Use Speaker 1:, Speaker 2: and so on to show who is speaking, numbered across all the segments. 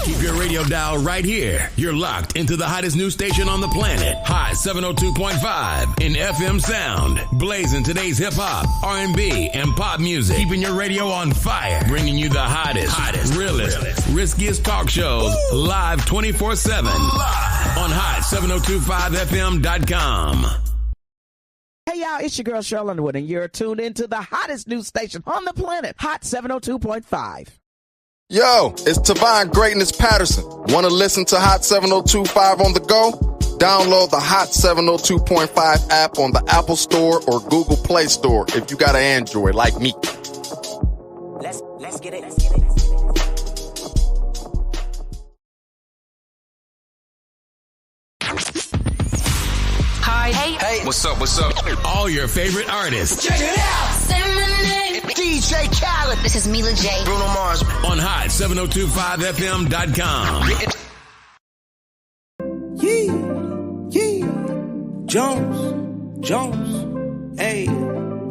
Speaker 1: Keep your radio dial right here. You're locked into the hottest news station on the planet. Hot 702.5 in FM sound. Blazing today's hip-hop, R&B, and pop music. Keeping your radio on fire. Bringing you the hottest, realest, riskiest talk shows live 24/7 on hot7025fm.com.
Speaker 2: Hey y'all, it's your girl Cheryl Underwood, and you're tuned into the hottest news station on the planet, Hot 702.5.
Speaker 3: Yo, it's Tavon Greatness Patterson. Want to listen to Hot 702.5 on the go? Download the Hot 702.5 app on the Apple Store or Google Play Store if you got an Android like me.
Speaker 2: Let's get it.
Speaker 4: Hi. Hey.
Speaker 1: What's up? All your favorite artists.
Speaker 4: Check it out. Say my name.
Speaker 5: DJ Khaled.
Speaker 4: This is Mila J.
Speaker 5: Bruno Mars.
Speaker 1: On hot7025fm.com.
Speaker 6: Yeah. Jones. Hey.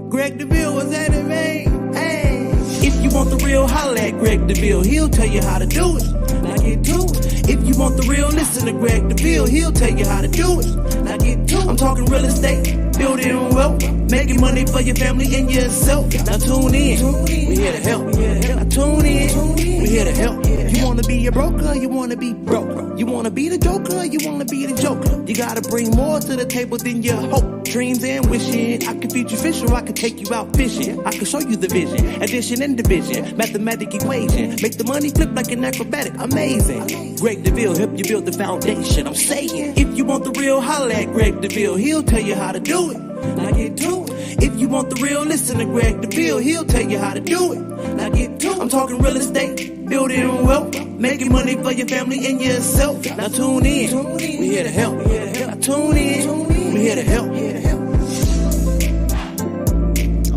Speaker 6: Greg Deville was at it, man. Hey. If you want the real, holla at Greg Deville. He'll tell you how to do it. Now get to it. If you want the real, listen to Greg Deville. He'll tell you how to do it. Now get to it. I'm talking real estate, building wealth, making money for your family and yourself. Now tune in. We here to help. Now tune in. We here to help. You wanna be a broker, you wanna be broke. You wanna be the joker, you wanna be the joker. You gotta bring more to the table than your hope, dreams, and wishing. I can feed you fish or I can take you out fishing. I can show you the vision, addition and division, mathematic equation. Make the money flip like an acrobatic, amazing. Greg Deville help you build the foundation. I'm saying, if you want the real, holla at Greg Deville. He'll tell you how to do it. Now get to it. If you want the real, listen to Greg Deville. He'll tell you how to do it. Now get to it. I'm talking real estate, building wealth, making money for your family and yourself. Now tune in. We here to help. Now tune in. We here to help.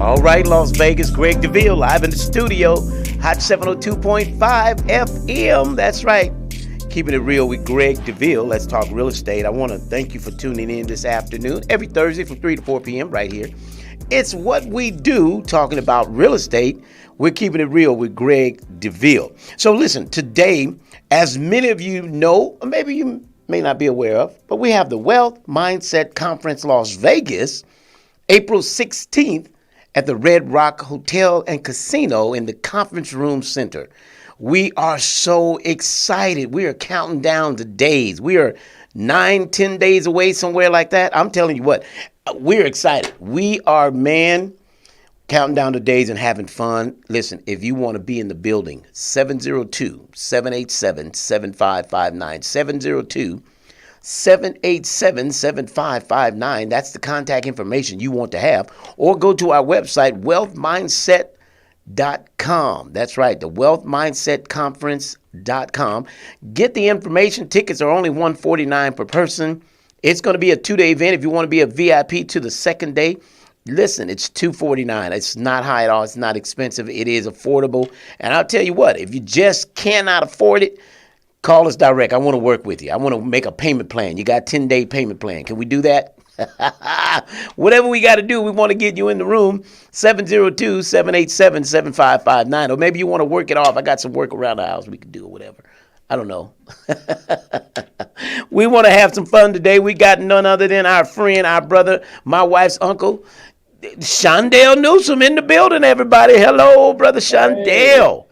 Speaker 7: All right, Las Vegas, Greg Deville live in the studio, Hot 702.5 FM. That's right. Keeping it real with Greg Deville. Let's talk real estate. I want to thank you for tuning in this afternoon, every Thursday from 3 to 4 p.m. right here. It's what we do, talking about real estate. We're keeping it real with Greg Deville. So listen, today, as many of you know, or maybe you may not be aware of, but we have the Wealth Mindset Conference Las Vegas, April 16th at the Red Rock Hotel and Casino in the Conference Room Center. We are so excited. We are counting down the days. We are 9-10 days away, somewhere like that. I'm telling you what, we're excited. We are, counting down the days and having fun. Listen, if you want to be in the building, 702-787-7559, 787-7559. That's the contact information you want to have. Or go to our website, wealthmindset.com. That's right, the wealthmindsetconference.com. Get the information. Tickets are only $149 per person. It's going to be a 2-day event. If you want to be a VIP to the second day, listen, it's $249. It's not high at all. It's not expensive. It is affordable. And I'll tell you what, if you just cannot afford it, call us direct. I want to work with you. I want to make a payment plan. You got a 10-day payment plan. Can we do that? Whatever we got to do, we want to get you in the room. 702-787-7559. Or maybe you want to work it off. I got some work around the house we can do or whatever. I don't know. We want to have some fun today. We got none other than our friend, our brother, my wife's uncle, Shondell Newsom in the building, everybody. Hello, brother Shondell.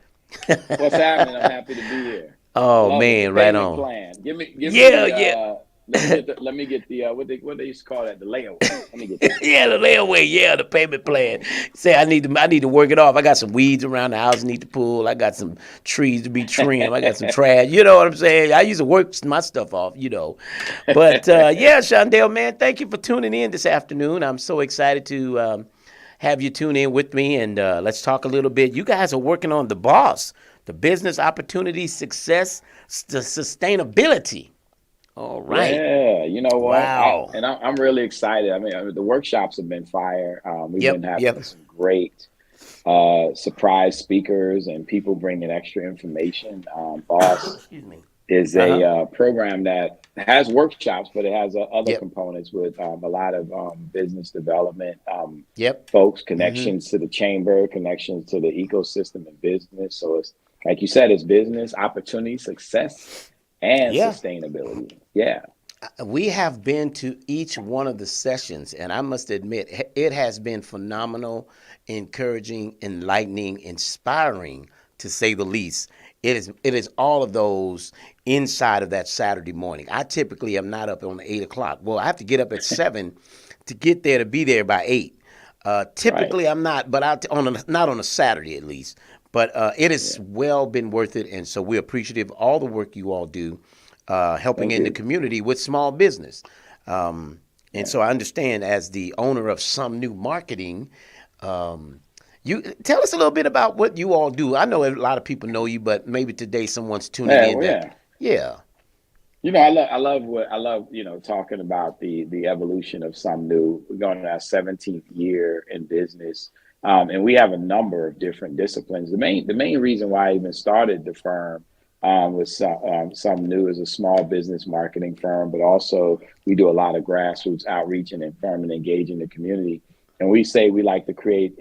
Speaker 8: Hey. What's happening? I'm happy to be here.
Speaker 7: Oh, man, right on.
Speaker 8: Plan. Give me
Speaker 7: yeah.
Speaker 8: Let me get the what they used to call that, the layaway. Let me get that.
Speaker 7: Yeah, the layaway. Yeah, the payment plan. Say I need to work it off. I got some weeds around the house I need to pull. I got some trees to be trimmed. I got some trash. You know what I'm saying? I used to work my stuff off. But yeah, Shondell, man, thank you for tuning in this afternoon. I'm so excited to have you tune in with me, and let's talk a little bit. You guys are working on the BOSS, the business opportunity, success, the sustainability. All right.
Speaker 8: Yeah, you know what?
Speaker 7: Wow.
Speaker 8: I'm really excited. I mean, the workshops have been fire. We've been having some great surprise speakers and people bringing extra information. BOSS is a program that has workshops, but it has other components with a lot of business development folks, connections to the chamber, connections to the ecosystem and business. So it's like you said, it's business, opportunity, success, and
Speaker 7: Yeah.
Speaker 8: sustainability. Yeah.
Speaker 7: We have been to each one of the sessions, and I must admit, it has been phenomenal, encouraging, enlightening, inspiring, to say the least. It is all of those inside of that Saturday morning. I typically am not up on 8 o'clock. Well, I have to get up at 7 to get there to be there by 8.
Speaker 8: Right.
Speaker 7: Typically, I'm not, but not on a Saturday at least. But it has
Speaker 8: Yeah.
Speaker 7: well been worth it, and so we're appreciative of all the work you all do, helping
Speaker 8: Thank
Speaker 7: in the
Speaker 8: you.
Speaker 7: community with small business. And
Speaker 8: Yeah.
Speaker 7: so I understand, as the owner of Some New Marketing, you tell us a little bit about what you all do. I know a lot of people know you, but maybe today someone's tuning
Speaker 8: Yeah.
Speaker 7: in
Speaker 8: Well,
Speaker 7: that,
Speaker 8: yeah.
Speaker 7: yeah,
Speaker 8: I love talking about the evolution of Some New. We're going to our 17th year in business, and we have a number of different disciplines. The main reason why I even started the firm was Some New is a small business marketing firm, but also we do a lot of grassroots outreach and inform and engaging the community. And we say we like to create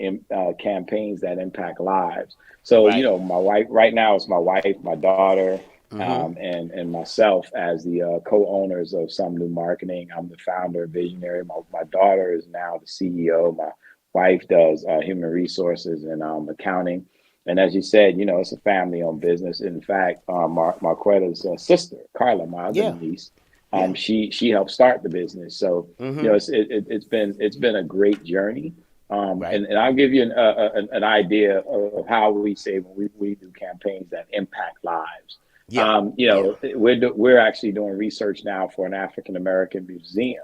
Speaker 8: campaigns that impact lives. So,
Speaker 7: right.
Speaker 8: my wife right now is my wife, my daughter,
Speaker 7: Mm-hmm.
Speaker 8: and myself as the co-owners of Some New Marketing. I'm the founder, visionary. My daughter is now the CEO. My wife does human resources and accounting. And as you said, it's a family-owned business. In fact, Marquetta's sister, Carla, my other
Speaker 7: Yeah,
Speaker 8: niece,
Speaker 7: yeah.
Speaker 8: she helped start the business. So
Speaker 7: Mm-hmm.
Speaker 8: it's been a great journey.
Speaker 7: Right.
Speaker 8: And I'll give you an idea of how we say when we do campaigns that impact lives.
Speaker 7: Yeah, yeah.
Speaker 8: We're actually doing research now for an African American museum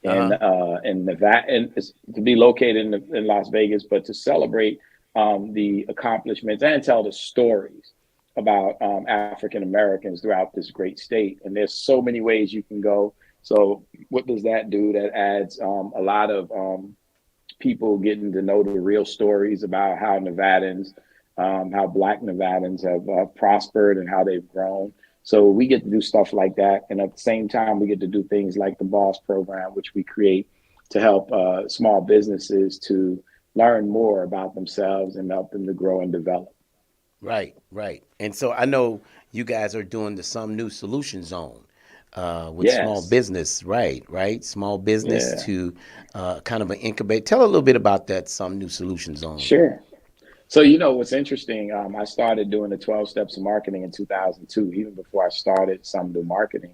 Speaker 7: Uh-huh.
Speaker 8: in Nevada, and it's to be located in Las Vegas, but to celebrate the accomplishments and tell the stories about African Americans throughout this great state. And there's so many ways you can go. So what does that do? That adds a lot of people getting to know the real stories about how Nevadans, how Black Nevadans have prospered and how they've grown. So we get to do stuff like that, and at the same time, we get to do things like the Boss program, which we create to help small businesses to learn more about themselves and help them to grow and develop.
Speaker 7: Right, right. And so I know you guys are doing the Some New Solution Zone, with small
Speaker 8: Yes,
Speaker 7: business, right, right? Small business
Speaker 8: yeah,
Speaker 7: to kind of an incubate. Tell a little bit about that Some New Solution Zone.
Speaker 8: sure. So what's interesting? I started doing the 12 steps of marketing in 2002, even before I started some new marketing.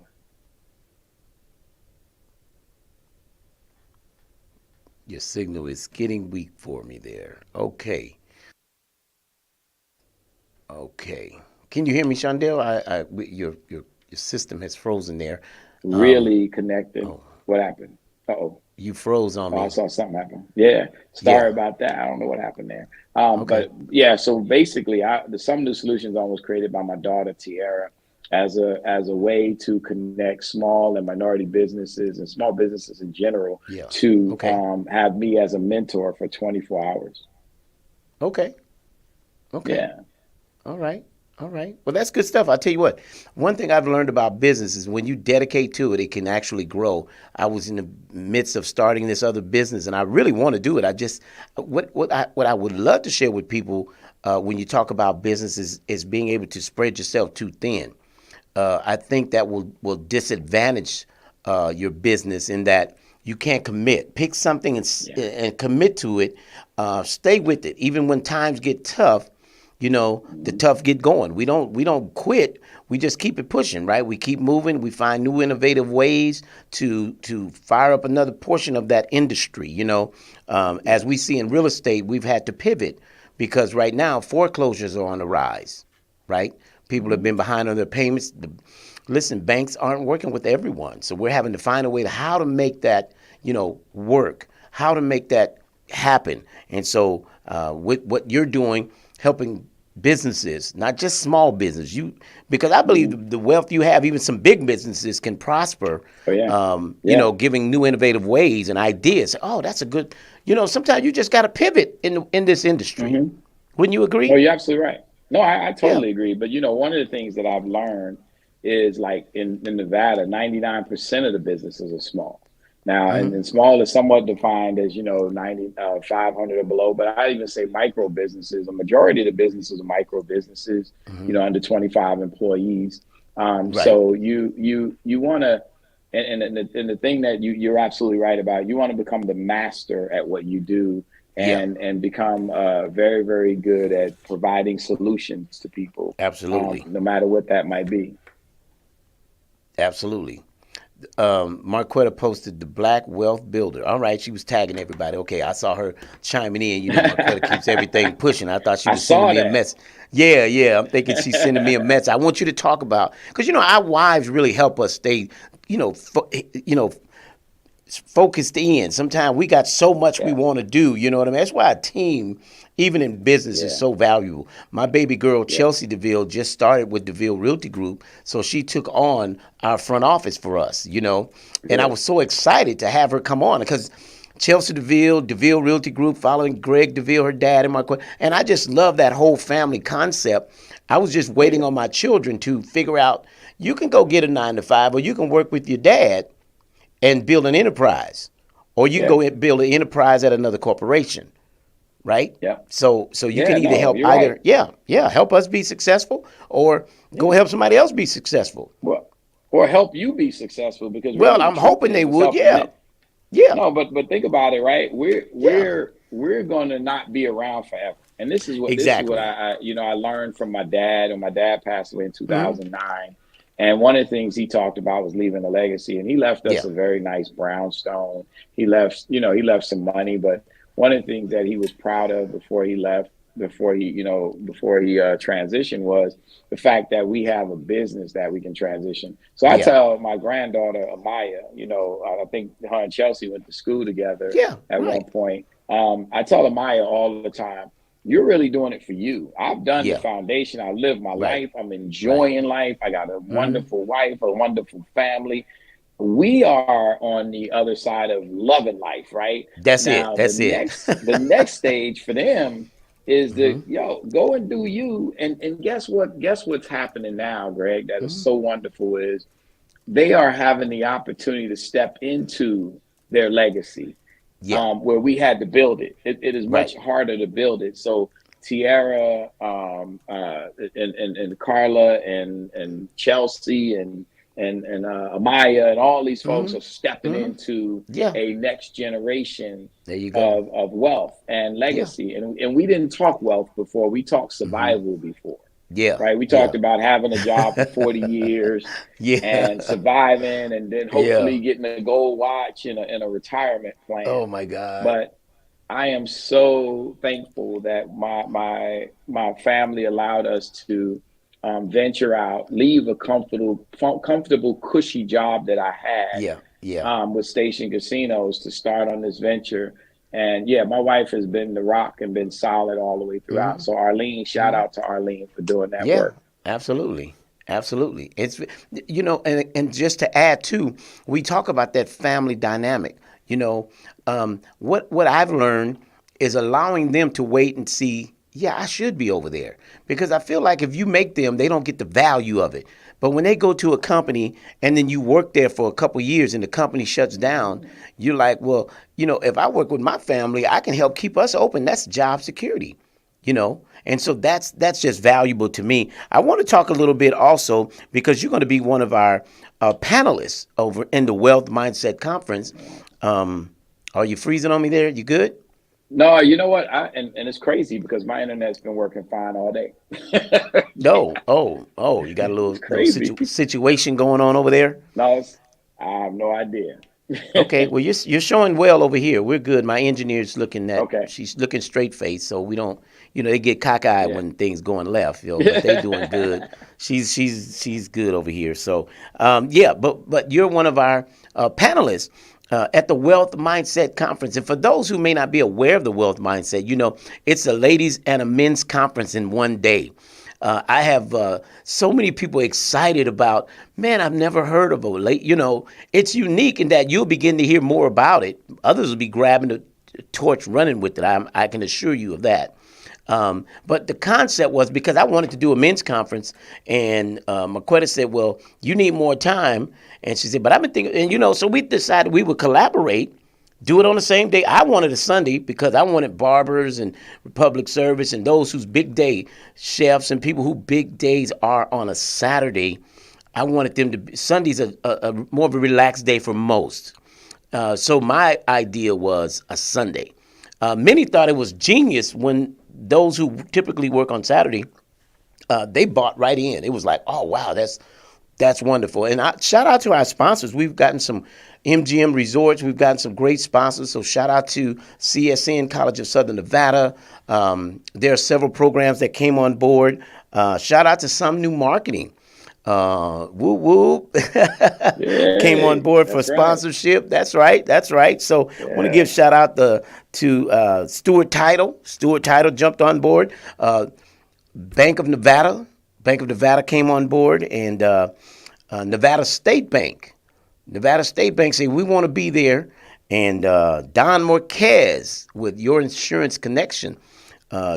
Speaker 7: Your signal is getting weak for me there. Okay, okay. Can you hear me, Shondell? Your system has frozen there. Um,
Speaker 8: Really connected.
Speaker 7: oh,
Speaker 8: What happened? Uh-oh.
Speaker 7: you froze on
Speaker 8: Oh, I
Speaker 7: me.
Speaker 8: saw something happen. Yeah. Sorry
Speaker 7: Yeah.
Speaker 8: about that. I don't know what happened there.
Speaker 7: Okay.
Speaker 8: But yeah, so basically the Some New Solutions Zone was created by my daughter Tiara as a way to connect small and minority businesses and small businesses in general
Speaker 7: Yeah.
Speaker 8: to
Speaker 7: Okay.
Speaker 8: have me as a mentor for 24 hours.
Speaker 7: Okay. Okay.
Speaker 8: Yeah.
Speaker 7: All right. All right. Well, that's good stuff. I'll tell you what, one thing I've learned about business is when you dedicate to it, it can actually grow. I was in the midst of starting this other business and I really want to do it. I just, what I would love to share with people when you talk about business is being able to spread yourself too thin. I think that will disadvantage your business in that you can't commit. Pick something
Speaker 8: Yeah.
Speaker 7: and commit to it. Stay with it, even when times get tough. The
Speaker 8: Mhm.
Speaker 7: tough get going. We don't quit. We just keep it pushing, right? We keep moving. We find new innovative ways to fire up another portion of that industry. As we see in real estate, we've had to pivot because right now foreclosures are on the rise, right? People have
Speaker 8: Mhm.
Speaker 7: been behind on their payments. Listen, banks aren't working with everyone, so we're having to find a way to how to make that work, how to make that happen. And so, with what you're doing, helping businesses, not just small business, because I believe
Speaker 8: Mhm.
Speaker 7: the wealth you have, even some big businesses can prosper.
Speaker 8: Oh yeah. Yeah.
Speaker 7: Giving new innovative ways and ideas. Oh, that's a good. Sometimes you just got to pivot in this industry.
Speaker 8: Mhm.
Speaker 7: Wouldn't you
Speaker 8: No,
Speaker 7: agree?
Speaker 8: you're absolutely right. No, I
Speaker 7: Yeah.
Speaker 8: totally agree. But one of the things that I've learned is like in Nevada, 99% of the businesses are small. Now, and small is somewhat defined as, 500 or below, but I even say micro businesses. A majority of the businesses are micro businesses, under 25 employees.
Speaker 7: Right.
Speaker 8: So you want to, and the thing that you're absolutely right about, you want to become the master at what you do and become very, very good at providing solutions to people.
Speaker 7: Absolutely.
Speaker 8: No matter what that might be.
Speaker 7: Absolutely. Marquetta posted the Black Wealth Builder. All right, she was tagging everybody. Okay, I saw her chiming in. Marquetta keeps everything pushing. I thought she was sending me a message. Yeah. I'm thinking she's sending me a message. I want you to talk about, because our wives really help us stay, focused in. Sometimes we got so much we want to do. You know what I mean? That's why a team, even in business, is so valuable. My baby girl, Chelsea Deville, just started with Deville Realty Group. So she took on our front office for us, And I was so excited to have her come on because Chelsea Deville Realty Group, following Greg Deville, her dad, and I just love that whole family concept. I was just waiting on my children to figure out, you can go get a 9-to-5 or you can work with your dad and build an enterprise, or you can go and build an enterprise at another corporation, right?
Speaker 8: Yeah.
Speaker 7: So you can either help help us be successful, or go help somebody else be successful.
Speaker 8: Well, or help you be successful, because
Speaker 7: I'm hoping they would. Yeah.
Speaker 8: No, but think about it, right? We're going to not be around forever, and this is what I learned from my dad. And my dad passed away in 2009. And one of the things he talked about was leaving a legacy, and he left us a very nice brownstone. He left some money, but one of the things that he was proud of before he transitioned was the fact that we have a business that we can transition. So I tell my granddaughter, Amaya, I think her and Chelsea went to school together at one point. I tell Amaya all the time, you're really doing it for you. I've done the foundation. I live my life. I'm enjoying life. I got a wonderful wife, a wonderful family. We are on the other side of loving life, right?
Speaker 7: That's it.
Speaker 8: The next stage for them is go and do you. And guess what? Guess what's happening now, Greg, that is so wonderful is they are having the opportunity to step into their legacy. Where we had to build it. It is much harder to build it. So Tiara and Carla and Chelsea and Amaya and all these folks are stepping into a next generation of wealth and legacy. And we didn't talk wealth before. We talked survival before. Right. We talked about having a job for 40 years and surviving, and then hopefully getting a gold watch in a retirement plan.
Speaker 7: Oh my God.
Speaker 8: But I am so thankful that my family allowed us to venture out, leave a comfortable, cushy job that I had with Station Casinos to start on this venture. And my wife has been the rock and been solid all the way throughout. So Arlene, shout out to Arlene for doing that work.
Speaker 7: Absolutely. It's, and just to add too, we talk about that family dynamic. What I've learned is allowing them to wait and see, I should be over there, because I feel like if you make them, they don't get the value of it. But when they go to a company and then you work there for a couple of years and the company shuts down, you're like, well, if I work with my family, I can help keep us open. That's job security, And so that's just valuable to me. I want to talk a little bit also, because you're going to be one of our panelists over in the Wealth Mindset Conference. Are you freezing on me there? You good?
Speaker 8: No, you know what? And it's crazy because my internet's been working fine all day.
Speaker 7: No. You got a little situation going on over there?
Speaker 8: No, I have no idea.
Speaker 7: Okay, well, you're showing well over here. We're good. My engineer's looking at, she's looking straight faced, so we don't, they get cockeyed when things going left, but they doing good. She's good over here. So, but you're one of our panelists at the Wealth Mindset Conference. And for those who may not be aware of the Wealth Mindset, it's a ladies and a men's conference in one day. I have so many people excited about, man, I've never heard of it's unique in that you'll begin to hear more about it. Others will be grabbing the torch, running with it. I can assure you of that. But the concept was because I wanted to do a men's conference, and Marquetta said, well, you need more time. And she said, but I've been thinking, and so we decided we would collaborate, do it on the same day. I wanted a Sunday because I wanted barbers and public service and those whose big day, chefs and people who big days are on a Saturday. I wanted them to be, Sunday's a more of a relaxed day for most. So my idea was a Sunday. Many thought it was genius when those who typically work on Saturday, they bought right in. It was like, oh, wow, that's wonderful. And shout out to our sponsors. We've gotten some MGM Resorts. We've gotten some great sponsors. So shout out to CSN, College of Southern Nevada. There are several programs that came on board. Shout out to Some New Marketing. Whoop whoop came on board for sponsorship. Right. That's right. So I want to give shout out to Stuart Title. Stuart Title jumped on board. Bank of Nevada came on board, and Nevada State Bank. Nevada State Bank said we want to be there, and Don Marquez with Your Insurance Connection.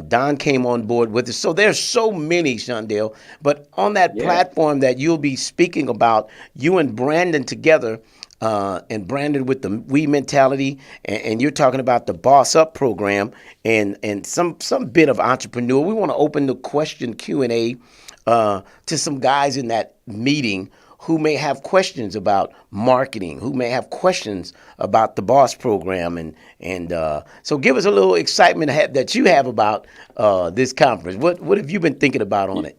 Speaker 7: Don came on board with us. So there's so many, Shondell. But on that platform that you'll be speaking about, you and Brandon together, and Brandon with the We Mentality, and you're talking about the Boss Up program and some bit of entrepreneur. We want to open the question Q&A to some guys in that meeting who may have questions about marketing, who may have questions about the Boss program, and so give us a little excitement that you have about this conference. What have you been thinking about on it?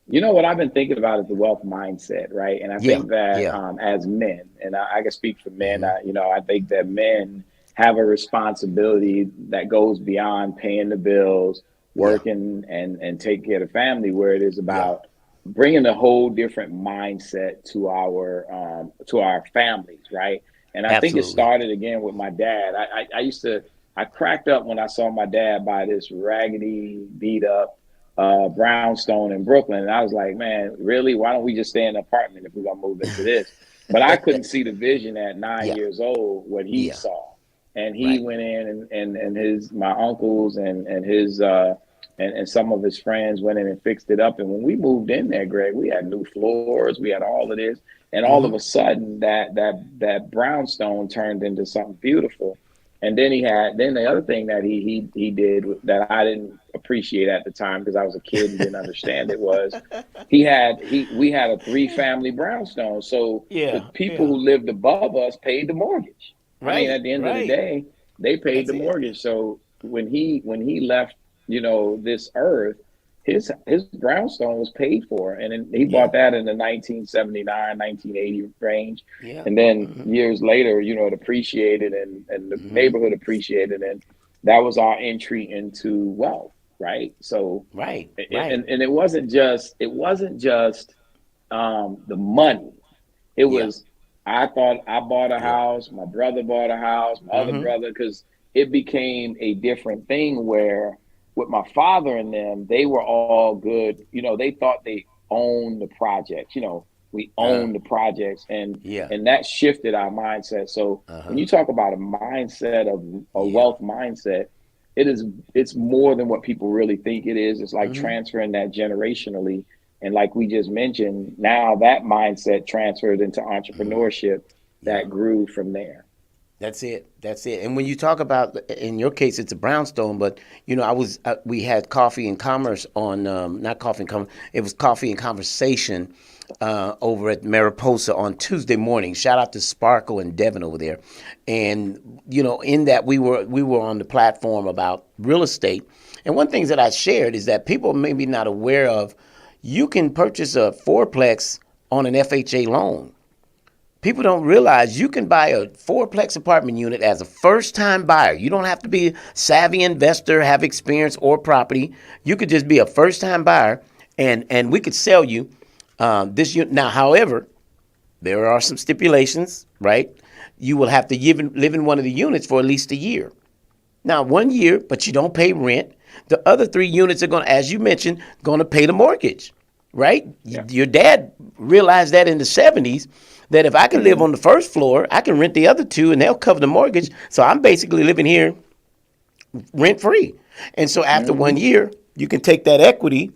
Speaker 8: What I've been thinking about is the wealth mindset, right? And I think that as men, and I can speak for men, I think that men have a responsibility that goes beyond paying the bills, working, and taking care of the family, where it is about bringing a whole different mindset to our families, right? And I think it started again with my dad. I cracked up when I saw my dad buy this raggedy, beat up brownstone in Brooklyn, and I was like, man, really? Why don't we just stay in an apartment if we're gonna move into this? But I couldn't see the vision at 9 years old what he saw, and he went in and my uncles and his and some of his friends went in and fixed it up. And when we moved in there, Greg, we had new floors, we had all of this, and all of a sudden that brownstone turned into something beautiful. And then the other thing that he did that I didn't appreciate at the time because I was a kid and didn't understand it was we had a 3-family brownstone. So the people who lived above us paid the mortgage. Right. I mean, at the end of the day, they paid the mortgage. So when he left, this earth, his brownstone was paid for, and then he bought that in the 1979, 1980 range. Yeah. And then years later, it appreciated and the neighborhood appreciated, and that was our entry into wealth, right? So and it wasn't just the money. It was I thought I bought a house, my brother bought a house, my other brother, because it became a different thing where with my father and them, they were all good. They thought they owned the projects. We own the projects, and that shifted our mindset. So when you talk about a mindset of a wealth mindset, it's more than what people really think it is. It's like transferring that generationally. And like we just mentioned, now that mindset transferred into entrepreneurship that grew from there.
Speaker 7: That's it. And when you talk about, in your case, it's a brownstone, but we had Coffee and Commerce on, not Coffee and Commerce, it was Coffee and Conversation over at Mariposa on Tuesday morning. Shout out to Sparkle and Devin over there. And in that we were on the platform about real estate. And one thing that I shared is that people may be not aware of, you can purchase a fourplex on an FHA loan. People don't realize you can buy a fourplex apartment unit as a first-time buyer. You don't have to be a savvy investor, have experience or property. You could just be a first-time buyer, and we could sell you this unit. Now, however, there are some stipulations, right? You will have to live in one of the units for at least a year. Now, 1 year, but you don't pay rent. The other 3 units are going to, as you mentioned, going to pay the mortgage, right? Yeah. Your dad realized that in the 70s, that if I can live on the first floor, I can rent the other 2 and they'll cover the mortgage. So I'm basically living here rent free. And so after 1 year, you can take that equity.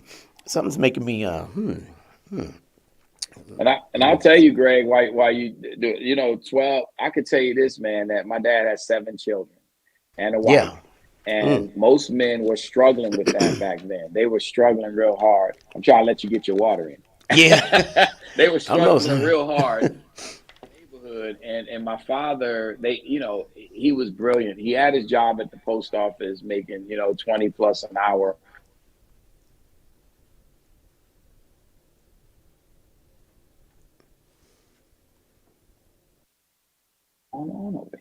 Speaker 7: Something's making me
Speaker 8: And I'll tell you, Greg, why you do 12. I could tell you this, man, that my dad has 7 children and a wife.
Speaker 7: Yeah.
Speaker 8: And most men were struggling with that back then. They were struggling real hard. I'm trying to let you get your water in.
Speaker 7: Yeah.
Speaker 8: They were struggling real hard in the neighborhood. And my father, he was brilliant. He had his job at the post office making, 20 plus an hour. On over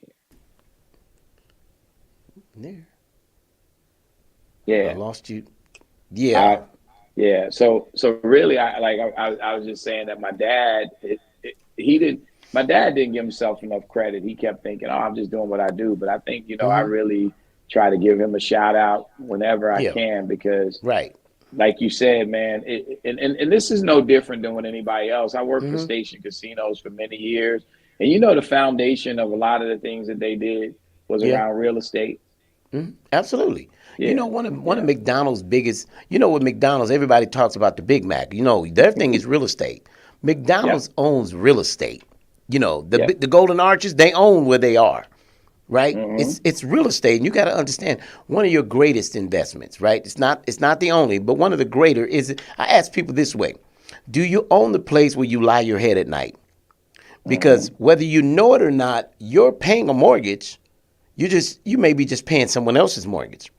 Speaker 8: here. Yeah.
Speaker 7: I lost you. Yeah.
Speaker 8: Yeah. So really, I was just saying that my dad, my dad didn't give himself enough credit. He kept thinking, oh, I'm just doing what I do. But I think, I really try to give him a shout out whenever I can, because like you said, man, and this is no different than with anybody else. I worked for Station Casinos for many years. And the foundation of a lot of the things that they did was around real estate.
Speaker 7: Absolutely. Yeah. One of McDonald's biggest, with McDonald's, everybody talks about the Big Mac. Their thing is real estate. McDonald's owns real estate. The Golden Arches, they own where they are, right? It's real estate, and you got to understand one of your greatest investments, right? It's not the only, but one of the greater is. I ask people this way: do you own the place where you lie your head at night? Because whether you know it or not, you're paying a mortgage. You may be just paying someone else's mortgage.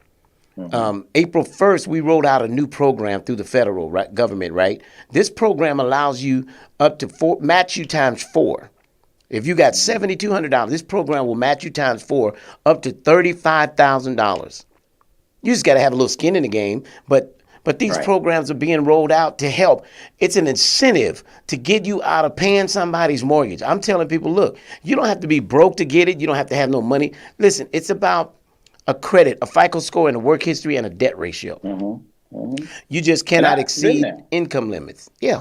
Speaker 7: April 1st, we rolled out a new program through the federal government, right? This program allows you up to match you times 4. If you got $7,200, this program will match you times 4 up to $35,000. You just got to have a little skin in the game, but these programs are being rolled out to help. It's an incentive to get you out of paying somebody's mortgage. I'm telling people, look, you don't have to be broke to get it. You don't have to have no money. Listen, it's about a credit, a FICO score, and a work history and a debt ratio. You just cannot exceed income limits. Yeah.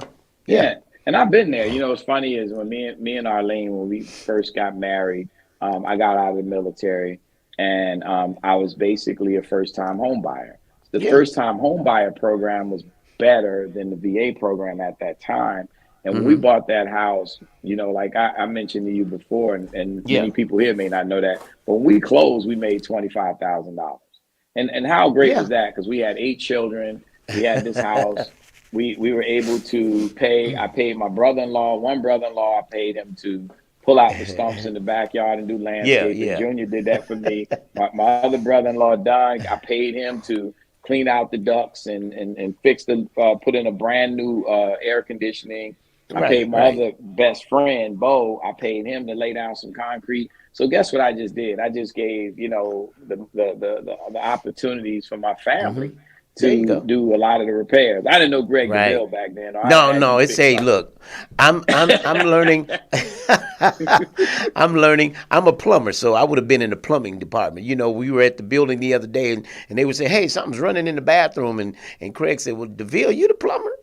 Speaker 8: And I've been there. What's funny is when me and Arlene, when we first got married, I got out of the military, and I was basically a first-time home buyer. The first-time home buyer program was better than the VA program at that time. And when we bought that house, like I mentioned to you before, and many people here may not know that, but when we closed, we made $25,000. And how great was that? Because we had 8 children. We had this house. We were able to pay. I paid my brother-in-law. One brother-in-law, I paid him to pull out the stumps in the backyard and do landscaping. Junior did that for me. My other brother-in-law, Doug, I paid him to clean out the ducts and fix put in a brand new air conditioning. I paid my other best friend, Bo, I paid him to lay down some concrete. So guess what I just did? I just gave, the opportunities for my family to do a lot of the repairs. I didn't know Greg Deville back then.
Speaker 7: No, it's look, I'm learning. I'm learning. I'm a plumber, so I would have been in the plumbing department. We were at the building the other day, and they would say, hey, something's running in the bathroom. And Craig said, well, Deville, you the plumber?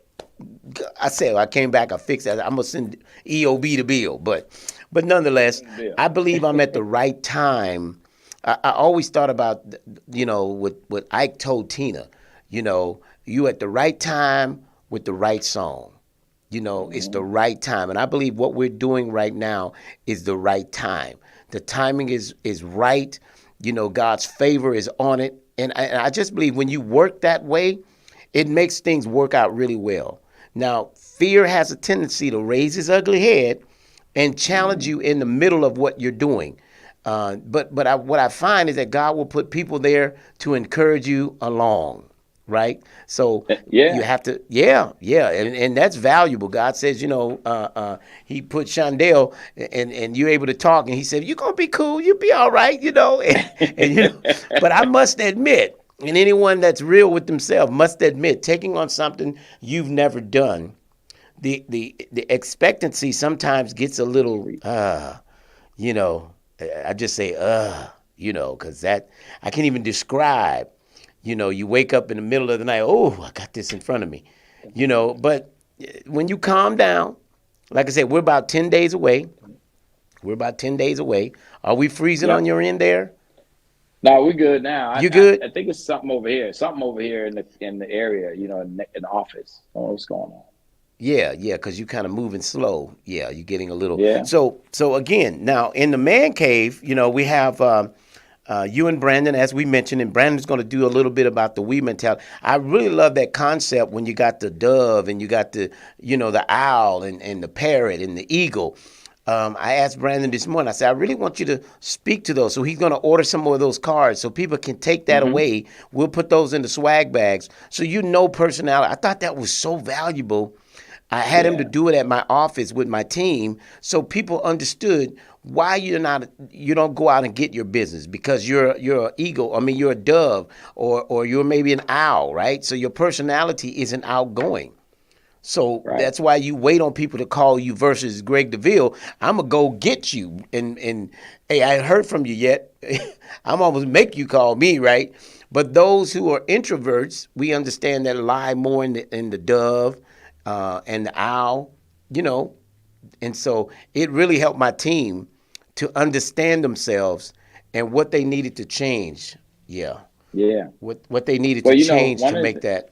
Speaker 7: I said, I came back, I fixed that. I'm going to send EOB to Bill. But nonetheless, I believe I'm at the right time. I always thought about, what Ike told Tina, you at the right time with the right song. It's the right time. And I believe what we're doing right now is the right time. The timing is right. God's favor is on it. And I just believe when you work that way, it makes things work out really well. Now, fear has a tendency to raise its ugly head and challenge you in the middle of what you're doing. But what I find is that God will put people there to encourage you along. Right. So you have to. Yeah. And that's valuable. God says, he put Shondell and you're able to talk. And he said, you're going to be cool. You'll be all right, But I must admit, and anyone that's real with themselves must admit, taking on something you've never done, the expectancy sometimes gets a little, I just say, because that I can't even describe. You wake up in the middle of the night, oh, I got this in front of me, but when you calm down, like I said, we're about 10 days away. Are we freezing on your end there?
Speaker 8: No, we're good now.
Speaker 7: You good?
Speaker 8: I think it's something over here. Something over here in the area, in the office. I don't know what's going on.
Speaker 7: Yeah, yeah, because you're kind of moving slow. Yeah, you're getting a little.
Speaker 8: Yeah.
Speaker 7: So again, now in the man cave, we have you and Brandon, as we mentioned, and Brandon's going to do a little bit about the we mentality. I really love that concept when you got the dove and you got the owl and the parrot and the eagle. I asked Brandon this morning, I said, I really want you to speak to those. So he's going to order some more of those cards so people can take that away. We'll put those in the swag bags. So personality. I thought that was so valuable. I had him to do it at my office with my team so people understood why you don't go out and get your business because you're an eagle. I mean, you're a dove or you're maybe an owl, right? So your personality isn't outgoing. So that's why you wait on people to call you versus Greg Deville. I'm going to go get you. And hey, I ain't heard from you yet. I'm almost make you call me, right? But those who are introverts, we understand that lie more in the dove and the owl, And so it really helped my team to understand themselves and what they needed to change. Yeah.
Speaker 8: Yeah.
Speaker 7: What they needed to change to make that.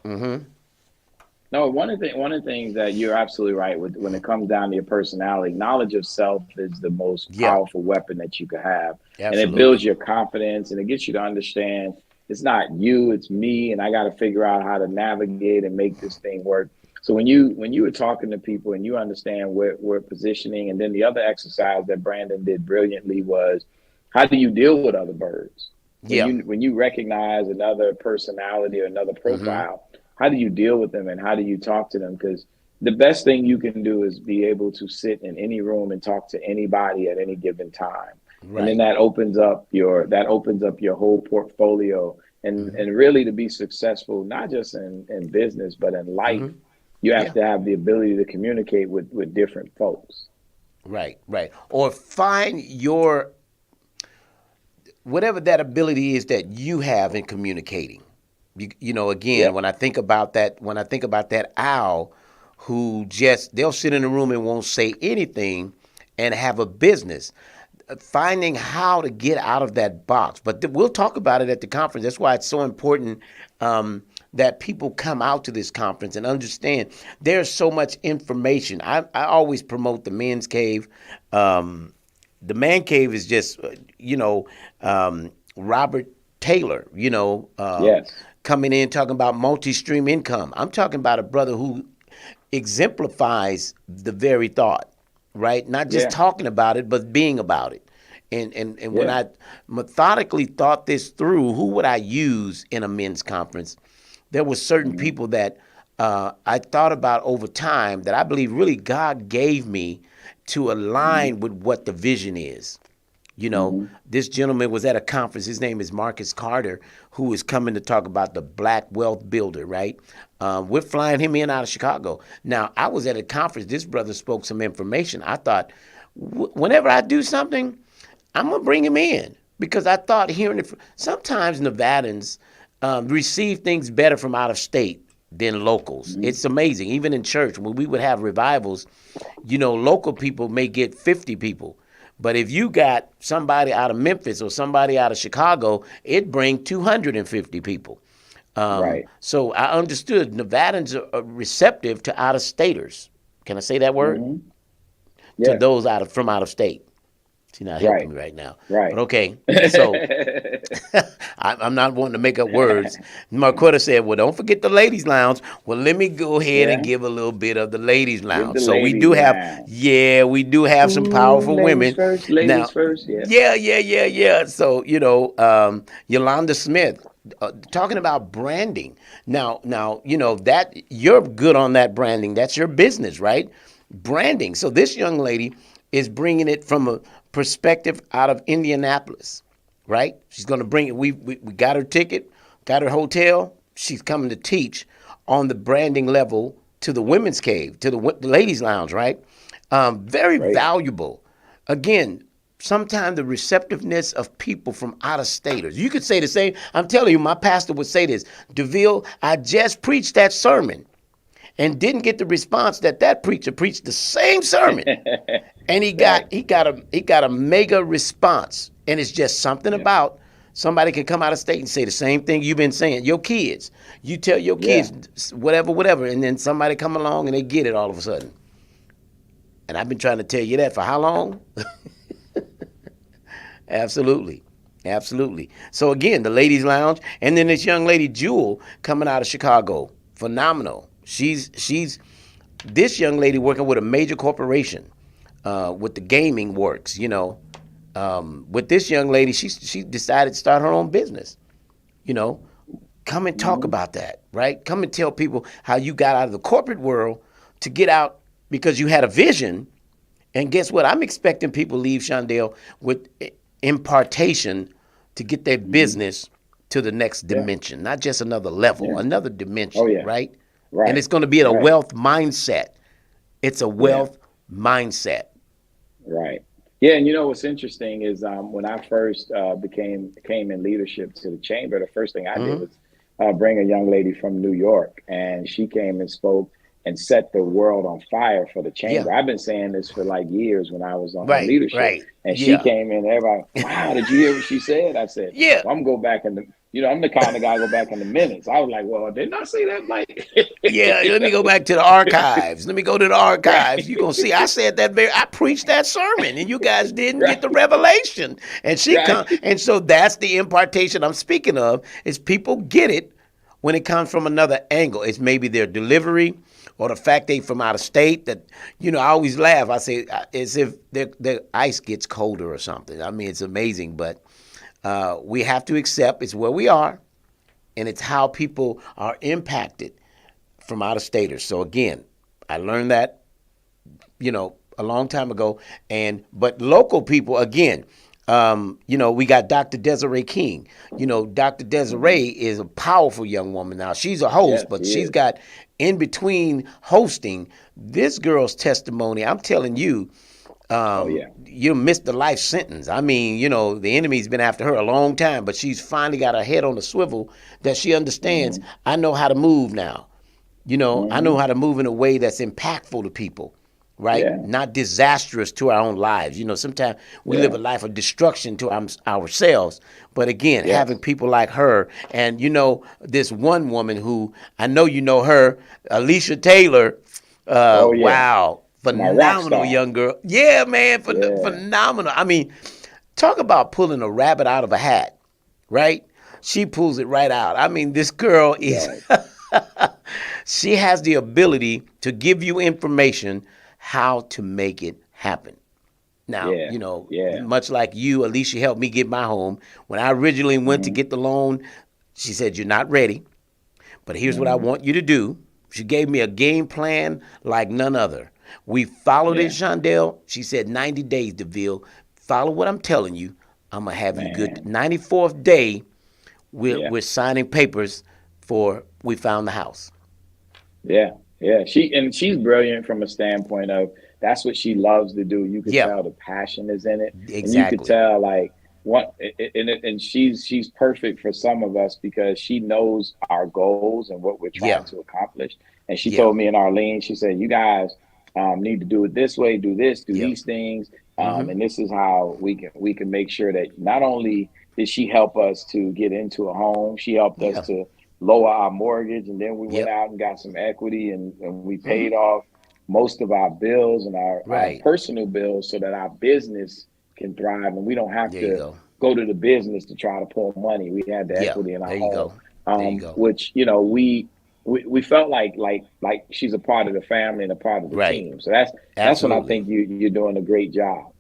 Speaker 8: No, one of the things that you're absolutely right with when it comes down to your personality, knowledge of self is the most powerful weapon that you can have. Absolutely. And it builds your confidence and it gets you to understand it's not you, it's me, and I got to figure out how to navigate and make this thing work. So when you were talking to people and you understand where we're positioning, and then the other exercise that Brandon did brilliantly was, how do you deal with other birds? When you recognize another personality or another profile, how do you deal with them and how do you talk to them? Because the best thing you can do is be able to sit in any room and talk to anybody at any given time. Right. And then that opens up your whole portfolio. And really to be successful, not just in business, but in life, you have to have the ability to communicate with different folks.
Speaker 7: Right. Or find your, whatever that ability is that you have in communicating. When I think about that owl who they'll sit in a room and won't say anything and have a business, finding how to get out of that box. But we'll talk about it at the conference. That's why it's so important that people come out to this conference and understand there's so much information. I always promote the men's cave. The man cave is just, Robert Taylor, coming in talking about multi-stream income. I'm talking about a brother who exemplifies the very thought, right? Not just talking about it, but being about it. And when I methodically thought this through, who would I use in a men's conference? There were certain people that I thought about over time that I believe really God gave me to align with what the vision is. This gentleman was at a conference. His name is Marcus Carter, who is coming to talk about the Black Wealth Builder, right? We're flying him in out of Chicago. Now, I was at a conference. This brother spoke some information. I thought, whenever I do something, I'm going to bring him in because I thought hearing it. Sometimes Nevadans receive things better from out of state than locals. It's amazing. Even in church, when we would have revivals, local people may get 50 people. But if you got somebody out of Memphis or somebody out of Chicago, it brings 250 people. Right. So I understood Nevadans are receptive to out-of-staters. Can I say that word? To those from out of state. She's not helping me right now. Right. But okay. So I'm not wanting to make up words. Marquetta said, well, don't forget the ladies' lounge. Well, let me go ahead and give a little bit of the ladies' lounge. So we do have some powerful women.
Speaker 8: Ladies first.
Speaker 7: Yeah. So, Yolanda Smith, talking about branding. Now, that you're good on that branding. That's your business, right? Branding. So this young lady is bringing it from a perspective out of Indianapolis, right? She's going to bring it. We got her ticket, got her hotel. She's coming to teach on the branding level to the women's cave, to the ladies' lounge, right? Very valuable. Again, sometimes the receptiveness of people from out of staters. You could say the same. I'm telling you, my pastor would say this, Deville, I just preached that sermon and didn't get the response that preacher preached the same sermon. And he got a mega response. And it's just something about Somebody can come out of state and say the same thing you've been saying. Your kids, you tell your kids whatever, and then somebody come along and they get it all of a sudden. And I've been trying to tell you that for how long? Absolutely. Absolutely. So again, the ladies' lounge, and then this young lady Jewel coming out of Chicago, phenomenal. She's this young lady working with a major corporation, with the gaming works. With this young lady, she decided to start her own business. Come and talk about that, right? Come and tell people how you got out of the corporate world to get out because you had a vision. And guess what? I'm expecting people leave Shondell with impartation to get their business to the next dimension, not just another level, another dimension, right? Right. And it's going to be a wealth mindset. It's a wealth mindset.
Speaker 8: Right. Yeah, and what's interesting is when I first came in leadership to the chamber, the first thing I did was bring a young lady from New York, and she came and spoke and set the world on fire for the chamber. I've been saying this for like years when I was on leadership. And she came in, everybody, wow, did you hear what she said? I said, well, I'm going to go back in the, I'm the kind of guy go back in the minutes. I was like, well, didn't I say that, Mike?
Speaker 7: Let me go back to the archives. Let me go to the archives. You're going to see, I said that, I preached that sermon, and you guys didn't get the revelation. And and so that's the impartation I'm speaking of, is people get it when it comes from another angle. It's maybe their delivery, or the fact they from out of state. That, I always laugh. I say as if the ice gets colder or something. I mean, it's amazing, but we have to accept it's where we are, and it's how people are impacted from out of staters. So again, I learned that, a long time ago. But local people, again, we got Dr. Desiree King. Dr. Desiree is a powerful young woman now. She's a host, but she's got, in between hosting, this girl's testimony, I'm telling you, you missed the life sentence. I mean, the enemy's been after her a long time, but she's finally got her head on the swivel that she understands. I know how to move now. I know how to move in a way that's impactful to people. Right? Yeah. Not disastrous to our own lives. Sometimes we live a life of destruction to ourselves. But again, having people like her, and this one woman who, I know you know her, Alicia Taylor. Wow. Phenomenal young girl. Yeah, man. Phenomenal. I mean, talk about pulling a rabbit out of a hat, right? She pulls it right out. I mean, this girl is, she has the ability to give you information how to make it happen. Now, much like you, Alicia helped me get my home. When I originally went to get the loan, she said, you're not ready, but here's what I want you to do. She gave me a game plan like none other. We followed it, Shondell. She said, 90 days, Deville. Follow what I'm telling you. I'm going to have you good. 94th day, we're signing papers for we found the house. Yeah.
Speaker 8: Yeah, she's brilliant from a standpoint of that's what she loves to do. You could tell the passion is in it. Exactly. And you could tell and she's perfect for some of us because she knows our goals and what we're trying to accomplish. And she told me and Arlene, she said, you guys need to do it this way, do this, do these things. And this is how we can make sure that not only did she help us to get into a home, she helped us to lower our mortgage, and then we went out and got some equity, and we paid off most of our bills and our personal bills so that our business can thrive, and we don't have to go to the business to try to pull money. We had the equity in our home, which we felt like she's a part of the family and a part of the team. So that's when I think you're doing a great job.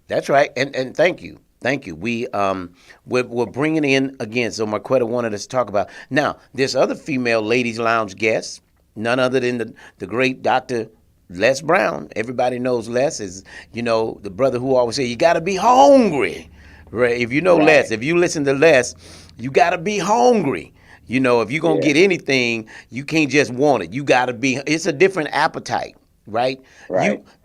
Speaker 7: That's right, and thank you. Thank you. We're bringing in again. So Marquetta wanted us to talk about. Now, there's other female ladies lounge guests, none other than the great Dr. Les Brown. Everybody knows Les is, the brother who always say you got to be hungry, right? If you know Les, if you listen to Les, you got to be hungry. If you're gonna get anything, you can't just want it. You got to be. It's a different appetite. Right?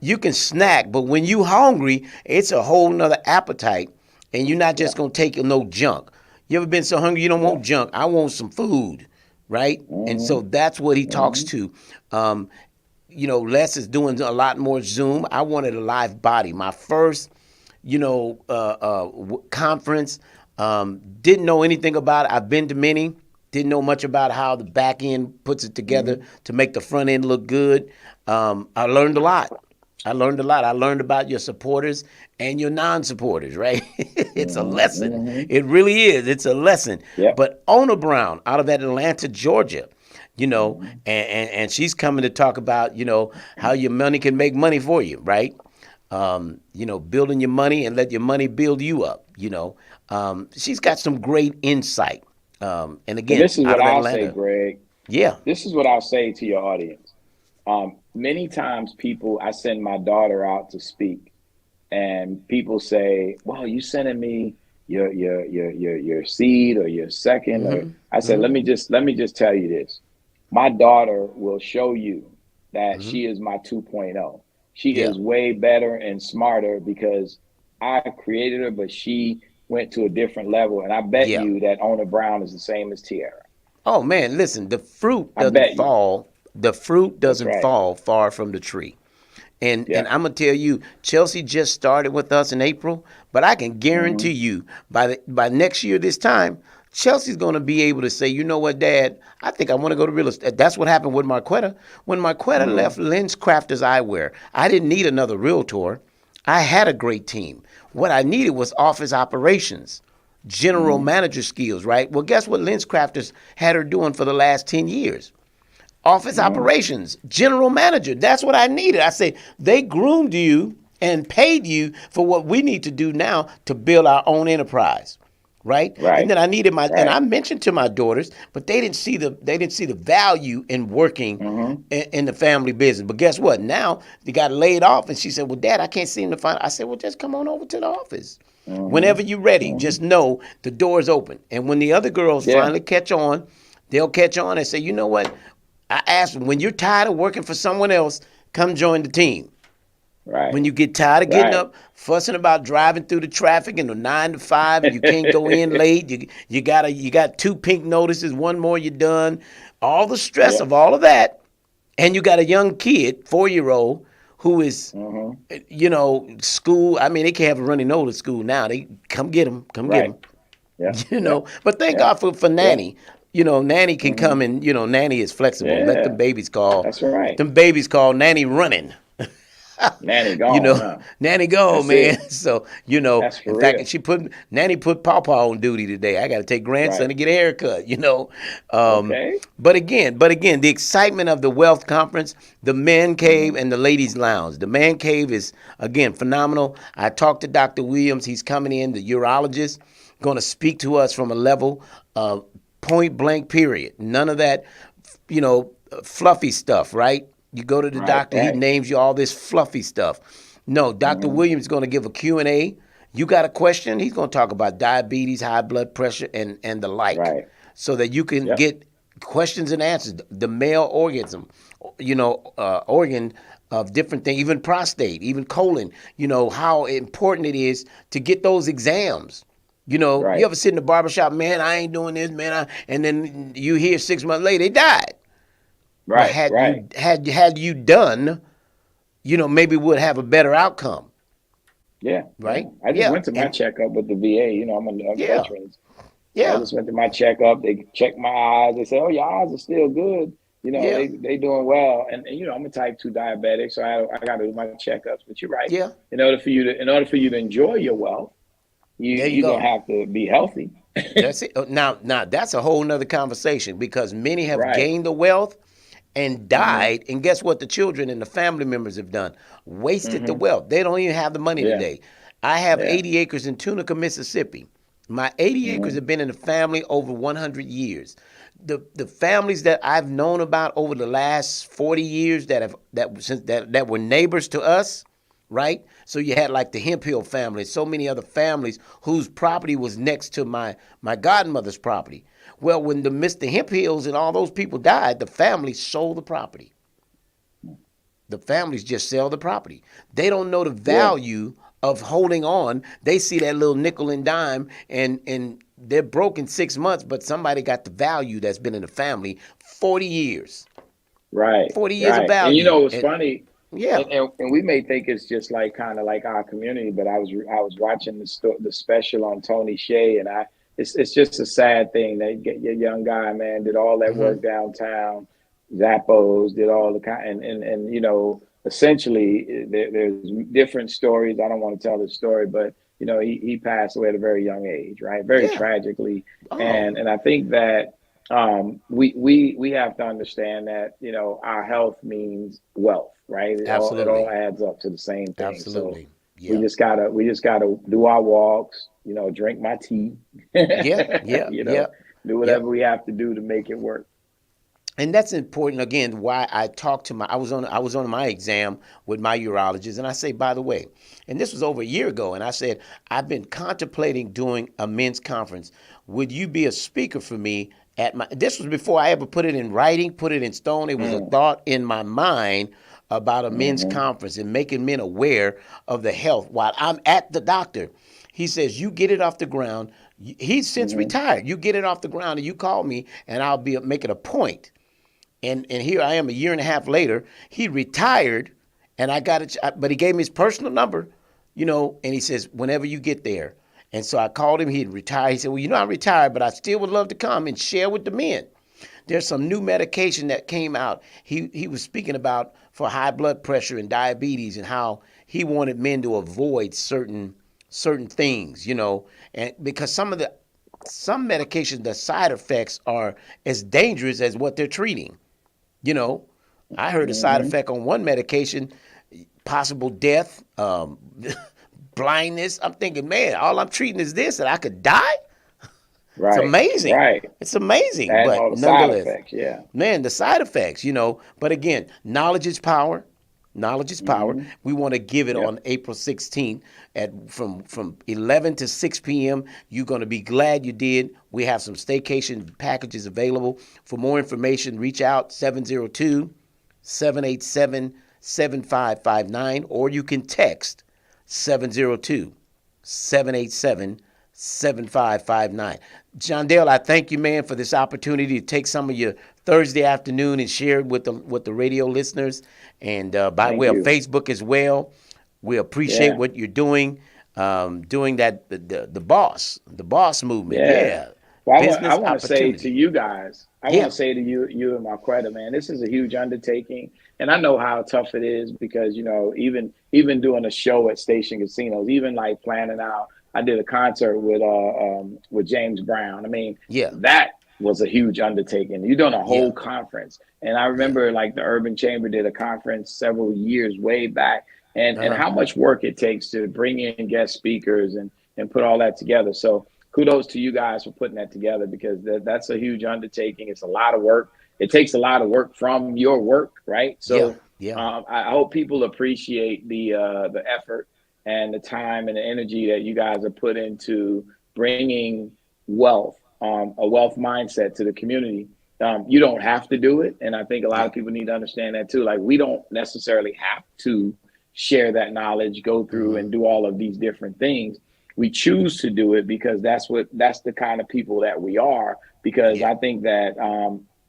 Speaker 7: You can snack, but when you hungry, it's a whole nother appetite, and you're not just gonna take no junk. You ever been so hungry you don't want junk? I want some food, right? And so that's what he talks to. Les is doing a lot more Zoom. I wanted a live body. My first, conference, Didn't know anything about it. I've been to many. Didn't know much about how the back end puts it together to make the front end look good. I learned a lot. I learned about your supporters and your non-supporters, right? It's a lesson. It really is. It's a lesson.
Speaker 8: Yep.
Speaker 7: But Ona Brown out of Atlanta, Georgia, and she's coming to talk about, how your money can make money for you, right? Building your money and let your money build you up, She's got some great insight. And again,
Speaker 8: this is what I'll
Speaker 7: Atlanta.
Speaker 8: say, Greg.
Speaker 7: Yeah.
Speaker 8: This is what I'll say to your audience. Many times I send my daughter out to speak, and people say, well, you sending me your seed or your second. Or, I said, let me just tell you this. My daughter will show you that she is my 2.0. She is way better and smarter because I created her, but she went to a different level. And I bet you that Ona Brown is the same as Tiara.
Speaker 7: Oh man, listen, the fruit doesn't fall. The fruit doesn't fall far from the tree. And I'm going to tell you, Chelsea just started with us in April, but I can guarantee you by next year this time, Chelsea's going to be able to say, you know what, Dad, I think I want to go to real estate. That's what happened with Marquetta. When Marquetta left Lens Crafters Eyewear, I didn't need another realtor. I had a great team. What I needed was office operations, general manager skills, right? Well, guess what Lens Crafters had her doing for the last 10 years? Office operations, general manager. That's what I needed. I say, they groomed you and paid you for what we need to do now to build our own enterprise. Right. And then I needed and I mentioned to my daughters, but they didn't see the value in working in the family business. But guess what? Now they got laid off, and she said, well, Dad, I can't seem to find. I said, well, just come on over to the office. Whenever you're ready, just know the door's open. And when the other girls finally catch on, they'll catch on and say, you know what? I asked them, when you're tired of working for someone else, come join the team.
Speaker 8: Right.
Speaker 7: When you get tired of getting up, fussing about driving through the traffic in the 9 to 5, and you can't go in late. You got 2 pink notices, 1 more you're done. All the stress of all of that, and you got a young kid, 4-year-old, who is, school. I mean, they can't have a running nose at school now. They come get him, get him.
Speaker 8: Yeah.
Speaker 7: But thank God for Nanny. Nanny can come and, Nanny is flexible. Let the babies call.
Speaker 8: That's right.
Speaker 7: Them babies call Nanny running.
Speaker 8: Nanny gone.
Speaker 7: Nanny gone, man.
Speaker 8: It.
Speaker 7: So,
Speaker 8: That's for
Speaker 7: in fact, Nanny put Pawpaw on duty today. I got to take grandson to get a haircut,
Speaker 8: Okay.
Speaker 7: But again, the excitement of the Wealth Conference, the Man Cave and the Ladies Lounge. The Man Cave is, again, phenomenal. I talked to Dr. Williams. He's coming in, the urologist, going to speak to us from a level of point blank period. None of that, fluffy stuff, right? You go to the doctor, he names you all this fluffy stuff. No, Dr. Williams is going to give a Q&A. You got a question, he's going to talk about diabetes, high blood pressure, and the like.
Speaker 8: Right.
Speaker 7: So that you can get questions and answers. The male organism, organ of different things, even prostate, even colon, how important it is to get those exams. You ever sit in the barbershop, man, I ain't doing this, man, and then you hear 6 months later, they died.
Speaker 8: Right,
Speaker 7: Had you done, maybe would have a better outcome.
Speaker 8: Yeah.
Speaker 7: Right?
Speaker 8: I just went to my checkup with the VA. I'm a veterans.
Speaker 7: Yeah.
Speaker 8: I just went to my checkup. They checked my eyes. They said, oh, your eyes are still good. They doing well. And I'm a type 2 diabetic, so I got to do my checkups. But you're right.
Speaker 7: Yeah.
Speaker 8: In order for you to enjoy your wealth, you're going to have to be healthy.
Speaker 7: That's it. Now, that's a whole nother conversation because many have gained the wealth and died, and guess what the children and the family members have done? Wasted the wealth. They don't even have the money today. I have 80 acres in Tunica, Mississippi. My 80 acres have been in the family over 100 years. The families that I've known about over the last 40 years that were neighbors to us, right? So you had like the Hemp Hill family, so many other families whose property was next to my godmother's property. Well, when the Mr. Hemp Hills and all those people died, the family sold the property. The families just sell the property. They don't know the value of holding on. They see that little nickel and dime, and they're broke in 6 months, but somebody got the value that's been in the family 40 years.
Speaker 8: Right.
Speaker 7: 40 years of value.
Speaker 8: And what's funny?
Speaker 7: Yeah.
Speaker 8: And we may think it's just like kind of like our community, but I was watching the special on Tony Shea, and it's just a sad thing that your young guy, man, did all that work downtown, Zappos, did all the kind, and essentially there's different stories. I don't want to tell the story, but he passed away at a very young age, right? Very
Speaker 7: Yeah.
Speaker 8: tragically,
Speaker 7: Oh.
Speaker 8: and I think that we have to understand that our health means wealth, right? It all adds up to the same thing.
Speaker 7: Absolutely.
Speaker 8: So
Speaker 7: Yeah.
Speaker 8: we just gotta do our walks, drink my tea,
Speaker 7: Yeah.
Speaker 8: do whatever we have to do to make it work.
Speaker 7: And that's important again. Why I talked to I was on my exam with my urologist, and I say, by the way, and this was over a year ago, and I said, I've been contemplating doing a men's conference. Would you be a speaker for me at my? This was before I ever put it in writing, put it in stone. It was a thought in my mind about a men's conference and making men aware of the health while I'm at the doctor. He says, you get it off the ground. He's since retired. You get it off the ground and you call me, and I'll be making a point. And here I am a year and a half later. He retired, and I got it. But he gave me his personal number, and he says, whenever you get there. And so I called him. He'd retired. He said, well, I'm retired, but I still would love to come and share with the men. There's some new medication that came out. He was speaking about for high blood pressure and diabetes and how he wanted men to avoid certain things, and because some medications, the side effects are as dangerous as what they're treating. I heard a side effect on one medication, possible death, blindness. I'm thinking, man, all I'm treating is this, and I could die.
Speaker 8: Right.
Speaker 7: It's amazing.
Speaker 8: Right.
Speaker 7: It's amazing.
Speaker 8: And
Speaker 7: but
Speaker 8: all the
Speaker 7: nonetheless,
Speaker 8: side effects, yeah.
Speaker 7: Man, the side effects, But again, knowledge is power. Knowledge is power. We want to give it on April 16th from 11 to 6 p.m. You're going to be glad you did. We have some staycation packages available. For more information, reach out 702-787-7559, or you can text 702-787-7559. John Dale, I thank you, man, for this opportunity to take some of your Thursday afternoon and share it with the radio listeners, and by way of Facebook as well. We appreciate what you're doing, doing that the boss movement. Yeah.
Speaker 8: Well, I want to say to you guys, I want to say to you and Marquetta, man, this is a huge undertaking, and I know how tough it is because even doing a show at Station Casinos, even like planning out. I did a concert with James Brown. I mean, that was a huge undertaking. You're doing a whole conference. And I remember like the Urban Chamber did a conference several years way back, and how much work it takes to bring in guest speakers and put all that together. So kudos to you guys for putting that together, because that's a huge undertaking. It's a lot of work. It takes a lot of work from your work, right? So I hope people appreciate the effort and the time and the energy that you guys have put into bringing wealth, a wealth mindset to the community. You don't have to do it. And I think a lot of people need to understand that too. Like, we don't necessarily have to share that knowledge, go through and do all of these different things. We choose to do it because that's the kind of people that we are. Because I think that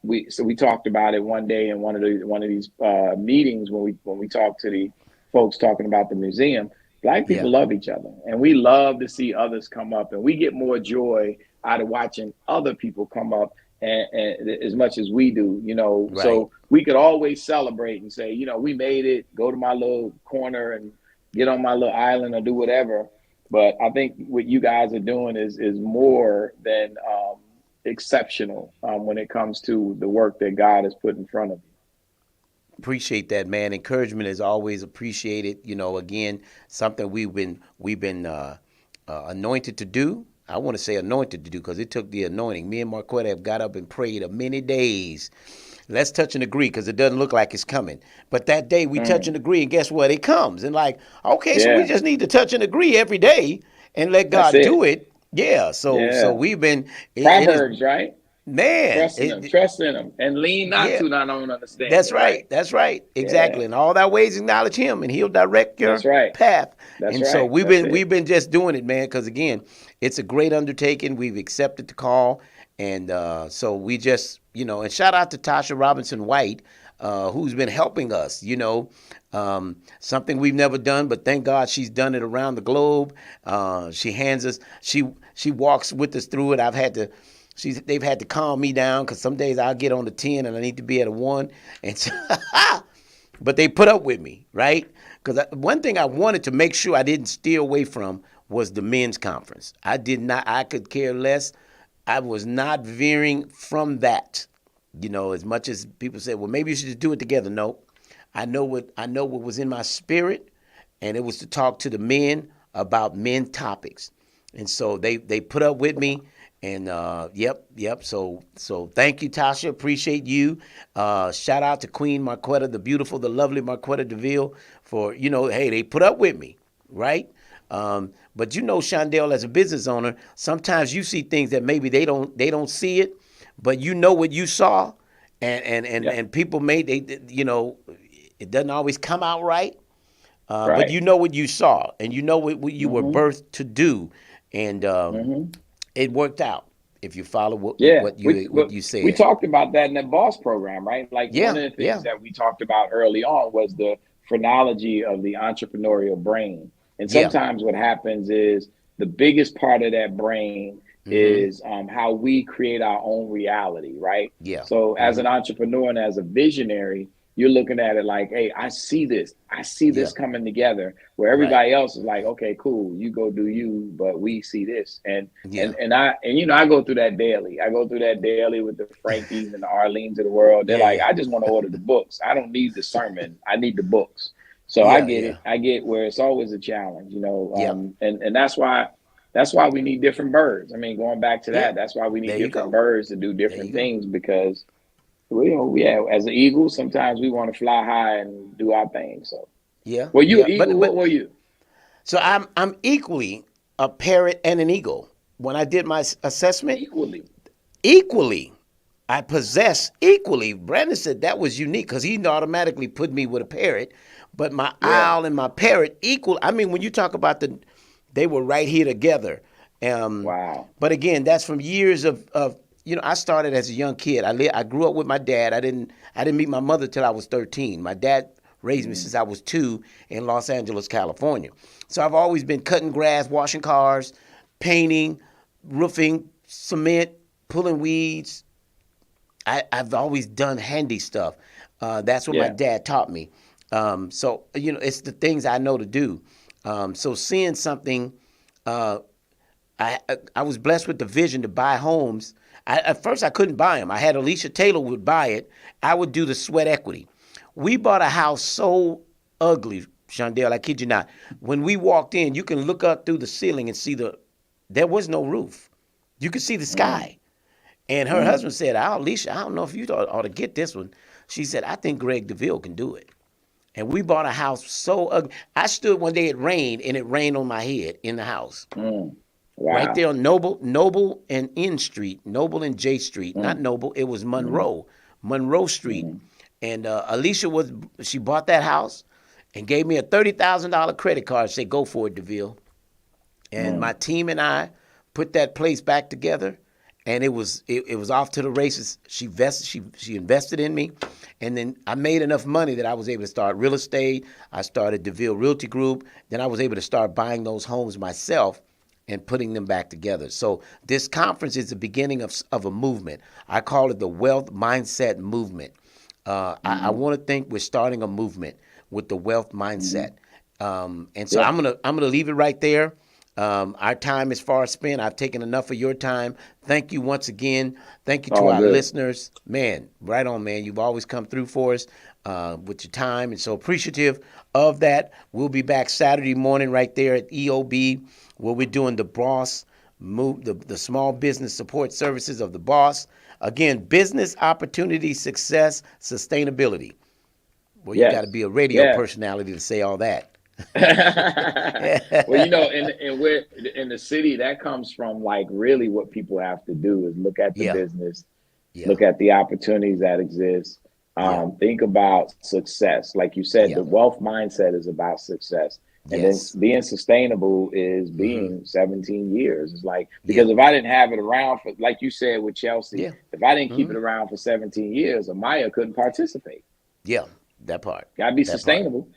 Speaker 8: we talked about it one day in one of these meetings when we talked to the folks talking about the museum. Black people love each other, and we love to see others come up, and we get more joy out of watching other people come up and as much as we do, Right. So we could always celebrate and say, we made it, go to my little corner and get on my little island or do whatever. But I think what you guys are doing is more than exceptional when it comes to the work that God has put in front of you.
Speaker 7: Appreciate that, man. Encouragement is always appreciated. Again, something we've been anointed to do. I want to say anointed to do because it took the anointing. Me and Marquetta have got up and prayed many days. Let's touch and agree, because it doesn't look like it's coming. But that day we touch and agree, and guess what? It comes. And so we just need to touch and agree every day and let God do it. Yeah. So we've been
Speaker 8: Proverbs, right?
Speaker 7: Man,
Speaker 8: trust in him, and lean not to thine own understanding.
Speaker 7: That's right. That's right. Exactly. Yeah. And all thy ways acknowledge him, and he'll direct your path. So we've been just doing it, man. Because again, it's a great undertaking. We've accepted the call, and so we just and shout out to Tasha Robinson White. who's been helping us, something we've never done, but thank God she's done it around the globe. She hands us, she walks with us through it. They've had to calm me down because some days I'll get on the 10 and I need to be at a 1. And so, but they put up with me, right? Because one thing I wanted to make sure I didn't steer away from was the men's conference. I could care less. I was not veering from that. As much as people say, well, maybe you should just do it together. No, I know what was in my spirit, and it was to talk to the men about men topics. And so they put up with me, and yep. So thank you, Tasha. Appreciate you. Shout out to Queen Marquetta, the beautiful, the lovely Marquetta Deville, for hey, they put up with me, right? But Shondell, as a business owner, sometimes you see things that maybe they don't see it. But what you saw, and people it doesn't always come out right. But what you saw, and what you were birthed to do, and it worked out. If you follow what you said,
Speaker 8: we talked about that in the Boss program, right? Like one of the things that we talked about early on was the phrenology of the entrepreneurial brain, and sometimes what happens is the biggest part of that brain is how we create our own reality, right? Yeah. So as an entrepreneur and as a visionary, you're looking at it like, hey, I see this coming together, where everybody else is like, okay, cool, you go do you, but we see this. And I go through that daily. I go through that daily with the Frankies and the Arlenes of the world. They're like, I just want to order the books. I don't need the sermon. I need the books. So I get it. I get where it's always a challenge, and that's why we need different birds. I mean, going back to that, that's why we need different birds to do different things, because as an eagle, sometimes we want to fly high and do our thing. So were you an eagle? What were you?
Speaker 7: So I'm equally a parrot and an eagle. When I did my assessment, equally, I possess equally. Brandon said that was unique because he automatically put me with a parrot, but my owl and my parrot equal. I mean, when you talk about they were right here together. Wow. But again, that's from years of I started as a young kid. I grew up with my dad. I didn't meet my mother till I was 13. My dad raised me since I was 2 in Los Angeles, California. So I've always been cutting grass, washing cars, painting, roofing, cement, pulling weeds. I've always done handy stuff. That's what my dad taught me. So it's the things I know to do. So seeing something, I was blessed with the vision to buy homes. At first, I couldn't buy them. I had Alicia Taylor would buy it. I would do the sweat equity. We bought a house so ugly, Shondell, I kid you not. When we walked in, you can look up through the ceiling and see there was no roof. You could see the sky. And her husband said, Alicia, I don't know if you ought to get this one. She said, I think Greg Deville can do it. And we bought a house so ugly. I stood one day, it rained, and it rained on my head in the house. Wow. Right there on Noble and N Street, Noble and J Street. Not Noble, it was Monroe Street. And Alicia she bought that house and gave me a $30,000 credit card. Said, go for it, Deville. And my team and I put that place back together, and it was off to the races. She invested in me. And then I made enough money that I was able to start real estate. I started Deville Realty Group. Then I was able to start buying those homes myself and putting them back together. So this conference is the beginning of a movement. I call it the Wealth Mindset Movement. I want to think we're starting a movement with the wealth mindset. And so I'm gonna leave it right there. Our time is far spent. I've taken enough of your time. Thank you once again. Thank you to our listeners. Man, right on, man. You've always come through for us with your time, and so appreciative of that. We'll be back Saturday morning right there at EOB, where we're doing the Boss Move, the small business support services of the Boss. Again, business opportunity, success, sustainability. Well, you got to be a radio personality to say all that.
Speaker 8: Well, and we're in the city, that comes from like really what people have to do is look at the business, look at the opportunities that exist, think about success. Like you said, the wealth mindset is about success. And then being sustainable is being 17 years. It's like, because if I didn't have it around for, like you said with Chelsea, if I didn't keep it around for 17 years, Amaya couldn't participate.
Speaker 7: Yeah, that part.
Speaker 8: Gotta be sustainable.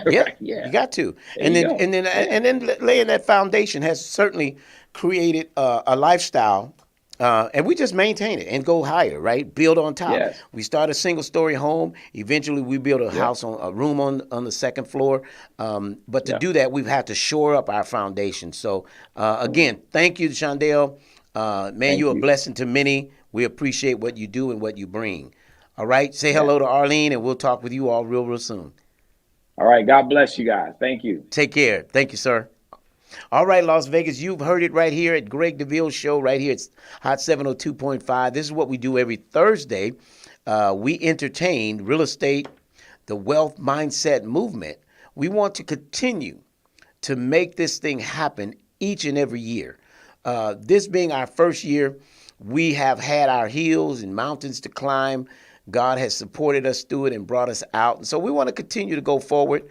Speaker 7: Yeah, you got to. And then laying that foundation has certainly created a lifestyle. And we just maintain it and go higher, right? Build on top.
Speaker 8: Yes.
Speaker 7: We start a single-story home. Eventually, we build a house a room on the second floor. But to do that, we've had to shore up our foundation. So, again, thank you, Shondell. Man, you're a blessing to many. We appreciate what you do and what you bring. All right? Say hello to Arlene, and we'll talk with you all real soon.
Speaker 8: All right. God bless you guys. Thank you.
Speaker 7: Take care. Thank you, sir. All right, Las Vegas, you've heard it right here at Greg DeVille Show, right here. It's Hot 702.5. This is what we do every Thursday. We entertain real estate, the wealth mindset movement. We want to continue to make this thing happen each and every year. This being our first year, we have had our hills and mountains to climb. God has supported us through it and brought us out. And so we want to continue to go forward.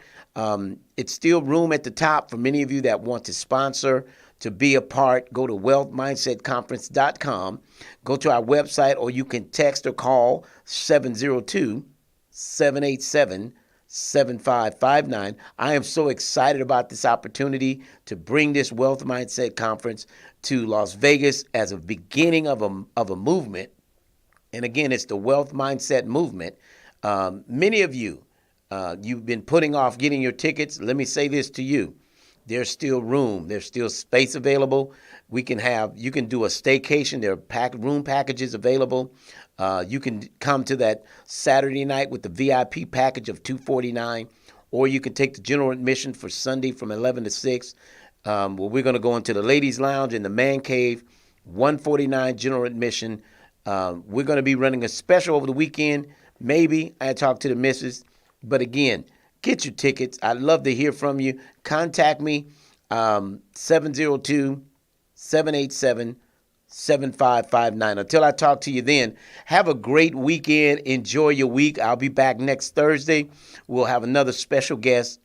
Speaker 7: It's still room at the top for many of you that want to sponsor, to be a part. Go to wealthmindsetconference.com. Go to our website, or you can text or call 702-787-7559. I am so excited about this opportunity to bring this Wealth Mindset Conference to Las Vegas as a beginning of a movement. And again, it's the Wealth Mindset Movement. Many of you, you've been putting off getting your tickets. Let me say this to you. There's still room. There's still space available. You can do a staycation. There are room packages available. You can come to that Saturday night with the VIP package of $249, or you can take the general admission for Sunday from 11 to 6. Well, we're going to go into the ladies' lounge and the man cave, $149 general admission. We're going to be running a special over the weekend. Maybe I talked to the missus. But again, get your tickets. I'd love to hear from you. Contact me, 702-787-7559. Until I talk to you then, have a great weekend. Enjoy your week. I'll be back next Thursday. We'll have another special guest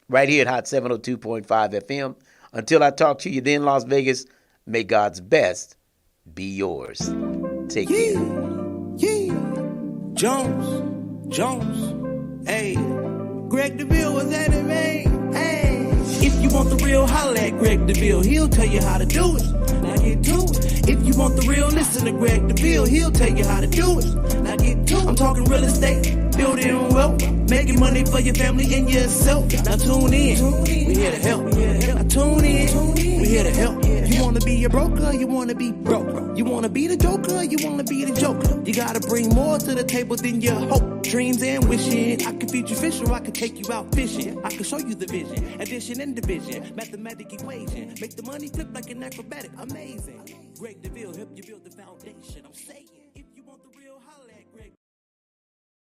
Speaker 7: right here at Hot 702.5 FM. Until I talk to you then, Las Vegas, may God's best be yours. Take care.
Speaker 6: Jones. Hey, Greg DeVille was at it, man. Hey, if you want the real, holla at Greg DeVille. He'll tell you how to do it. Now get to it. If you want the real, listen to Greg DeVille. He'll tell you how to do it. Now get to it. I'm talking real estate, building wealth, making money for your family and yourself. Now tune in. We here to help. Now tune in. We here to help. You wanna be a broker, you wanna be broke. You wanna be the joker, you wanna be the joker. You gotta bring more to the table than your hope, dreams, and wishing. I can feed you fish, or I can take you out fishing. I can show you the vision, addition and division, mathematic equation. Make the money flip like an acrobatic, amazing. Greg DeVille, help you build the foundation. I'm saying.